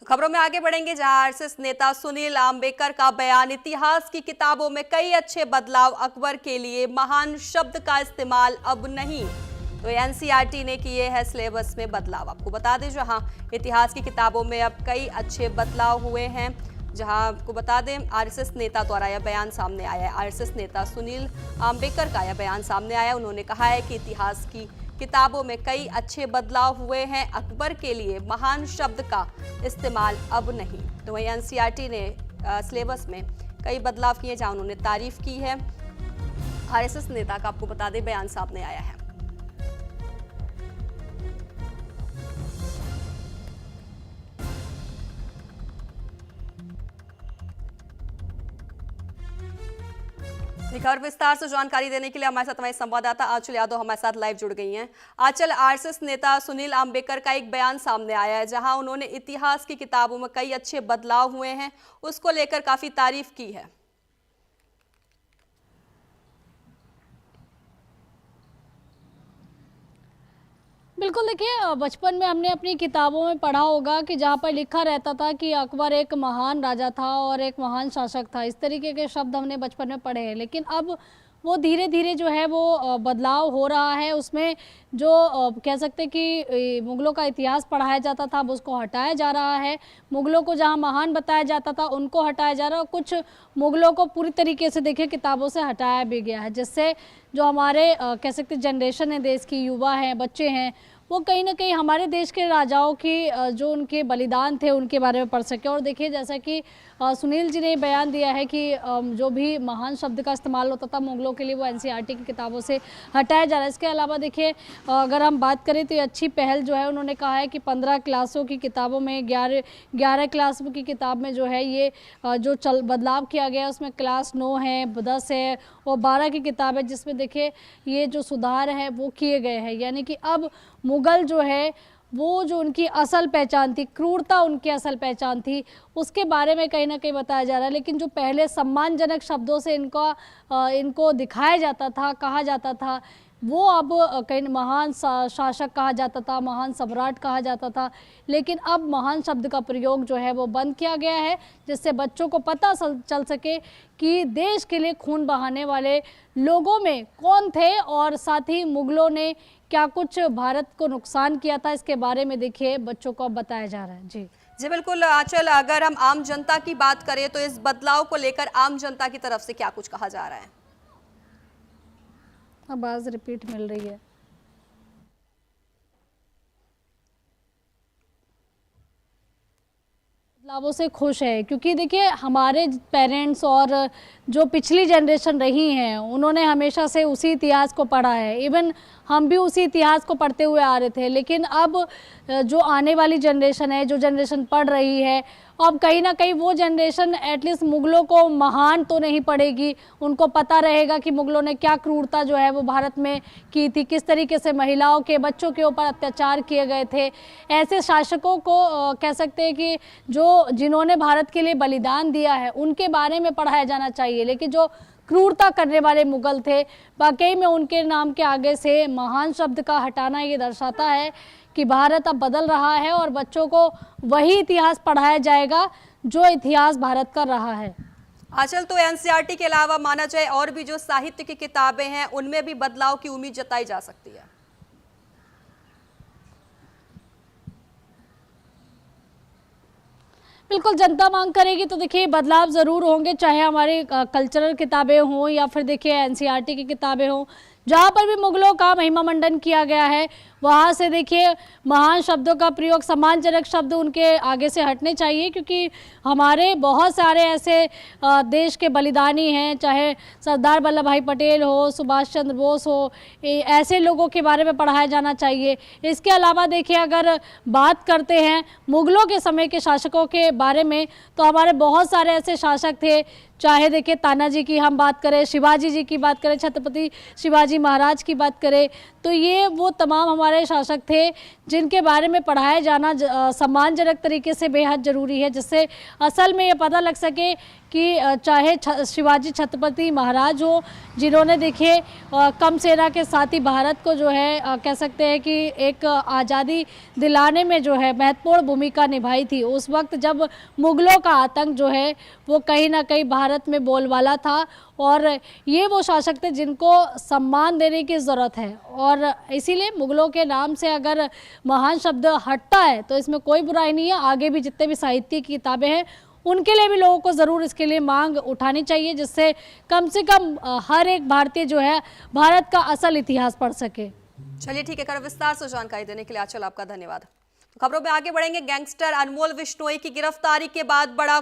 खबरों में आगे बढ़ेंगे, जहां आरएसएस नेता सुनील आम्बेकर का बयान, इतिहास की किताबों में कई अच्छे बदलाव, अकबर के लिए महान शब्द का इस्तेमाल अब नहीं। तो एनसीईआरटी ने किए हैं सिलेबस में बदलाव। आपको बता दें, जहां इतिहास की किताबों में अब कई अच्छे बदलाव हुए हैं, जहां आपको बता दें आरएसएस नेता द्वारा यह बयान सामने आया है। आरएसएस नेता सुनील आम्बेकर का यह बयान सामने आया। उन्होंने कहा है कि इतिहास की किताबों में कई अच्छे बदलाव हुए हैं, अकबर के लिए महान शब्द का इस्तेमाल अब नहीं। तो वहीं एनसीईआरटी ने सिलेबस में कई बदलाव किए, जहां उन्होंने तारीफ की है। आरएसएस नेता का आपको बता दें बयान सामने आया है। खबर विस्तार से जानकारी देने के लिए हमारे साथ हमारे संवाददाता आंचल यादव हमारे साथ लाइव जुड़ गई हैं। आंचल, आरएसएस नेता सुनील आम्बेकर का एक बयान सामने आया है, जहां उन्होंने इतिहास की किताबों में कई अच्छे बदलाव हुए हैं, उसको लेकर काफी तारीफ की है। बिल्कुल, देखिए बचपन में हमने अपनी किताबों में पढ़ा होगा कि जहाँ पर लिखा रहता था कि अकबर एक महान राजा था और एक महान शासक था। इस तरीके के शब्द हमने बचपन में पढ़े हैं, लेकिन अब वो धीरे धीरे जो है वो बदलाव हो रहा है। उसमें जो कह सकते हैं कि मुग़लों का इतिहास पढ़ाया जाता था, अब उसको हटाया जा रहा है। मुग़लों को जहाँ महान बताया जाता था उनको हटाया जा रहा है, और कुछ मुग़लों को पूरी तरीके से देखिए किताबों से हटाया भी गया है, जिससे जो हमारे कह सकते जनरेशन है, देश की युवा हैं, बच्चे हैं, वो कहीं ना कहीं हमारे देश के राजाओं की जो उनके बलिदान थे उनके बारे में पढ़ सके। और देखिए, जैसा कि सुनील जी ने बयान दिया है कि जो भी महान शब्द का इस्तेमाल होता था मुग़लों के लिए, वो एनसीईआरटी की किताबों से हटाया जा रहा है। इसके अलावा देखिए, अगर हम बात करें तो ये अच्छी पहल जो है, उन्होंने कहा है कि 15 क्लासों की किताबों में 11 क्लास की किताब में जो है ये जो बदलाव किया गया है, उसमें क्लास 9 है, 10 है और 12 की किताब है, जिसमें देखिए ये जो सुधार है वो किए गए हैं। यानी कि अब मुग़ल जो है वो जो उनकी असल पहचान थी, क्रूरता उनकी असल पहचान थी, उसके बारे में कहीं ना कहीं बताया जा रहा है। लेकिन जो पहले सम्मानजनक शब्दों से इनको दिखाया जाता था, कहा जाता था, वो अब कहीं महान शासक कहा जाता था, महान सम्राट कहा जाता था। लेकिन अब महान शब्द का प्रयोग जो है वो बंद किया गया है, जिससे बच्चों को पता चल सके कि देश के लिए खून बहाने वाले लोगों में कौन थे, और साथ ही मुग़लों ने क्या कुछ भारत को नुकसान किया था, इसके बारे में देखिए बच्चों को अब बताया जा रहा है। जी बिल्कुल आंचल, अगर हम आम जनता की बात करें तो इस बदलाव को लेकर आम जनता की तरफ से क्या कुछ कहा जा रहा है? आवाज़ रिपीट मिल रही है। बदलावों से खुश है, क्योंकि देखिए हमारे पेरेंट्स और जो पिछली जनरेशन रही हैं उन्होंने हमेशा से उसी इतिहास को पढ़ा है। इवन हम भी उसी इतिहास को पढ़ते हुए आ रहे थे, लेकिन अब जो आने वाली जनरेशन है, जो जनरेशन पढ़ रही है, अब कहीं ना कहीं वो जनरेशन एटलीस्ट मुग़लों को महान तो नहीं पढ़ेगी, उनको पता रहेगा कि मुग़लों ने क्या क्रूरता जो है वो भारत में की थी, किस तरीके से महिलाओं के, बच्चों के ऊपर अत्याचार किए गए थे। ऐसे शासकों को कह सकते हैं कि जिन्होंने भारत के लिए बलिदान दिया है उनके बारे में पढ़ाया जाना चाहिए। लेकिन जो क्रूरता करने वाले मुग़ल थे, वाकई में उनके नाम के आगे से महान शब्द का हटाना ये दर्शाता है कि भारत अब बदल रहा है और बच्चों को वही इतिहास पढ़ाया जाएगा जो इतिहास भारत का रहा है। आंचल, तो एनसीईआरटी के अलावा माना जाए और भी जो साहित्य की किताबें हैं उनमें भी बदलाव की उम्मीद जताई जा सकती है? बिल्कुल, जनता मांग करेगी तो देखिए बदलाव ज़रूर होंगे, चाहे हमारी कल्चरल किताबें हों या फिर देखिए एनसीईआरटी की किताबें हों। जहाँ पर भी मुग़लों का महिमा मंडन किया गया है, वहाँ से देखिए महान शब्दों का प्रयोग, सम्मानजनक शब्द उनके आगे से हटने चाहिए, क्योंकि हमारे बहुत सारे ऐसे देश के बलिदानी हैं, चाहे सरदार वल्लभ भाई पटेल हो, सुभाष चंद्र बोस हो, ऐसे लोगों के बारे में पढ़ाया जाना चाहिए। इसके अलावा देखिए, अगर बात करते हैं मुग़लों के समय के शासकों के बारे में, तो हमारे बहुत सारे ऐसे शासक थे, चाहे देखिए तानाजी की हम बात करें, शिवाजी जी की बात करें, छत्रपति शिवाजी महाराज की बात करें, तो ये वो तमाम हमारे शासक थे जिनके बारे में पढ़ाया जाना सम्मानजनक तरीके से बेहद ज़रूरी है, जिससे असल में ये पता लग सके कि चाहे शिवाजी छत्रपति महाराज हो, जिन्होंने देखिए कम सेना के साथ ही भारत को जो है कह सकते हैं कि एक आज़ादी दिलाने में जो है महत्वपूर्ण भूमिका निभाई थी। उस वक्त जब मुगलों का आतंक जो है वो कहीं ना कहीं भारत में बोलबाला था, और ये वो शासक थे जिनको सम्मान देने की ज़रूरत है। और इसीलिए मुगलों के नाम से अगर महान शब्द हटता है तो इसमें कोई बुराई नहीं है। आगे भी जितने भी साहित्य की किताबें हैं उनके लिए भी लोगों को ज़रूर इसके लिए मांग उठानी चाहिए, जिससे कम से कम हर एक भारतीय जो है भारत का असल इतिहास पढ़ सके। चलिए ठीक है, कर विस्तार से जानकारी देने के लिए आंचल आपका धन्यवाद। खबरों में आगे बढ़ेंगे। गैंगस्टर अनमोल विश्नोई की गिरफ्तारी के बाद बड़ा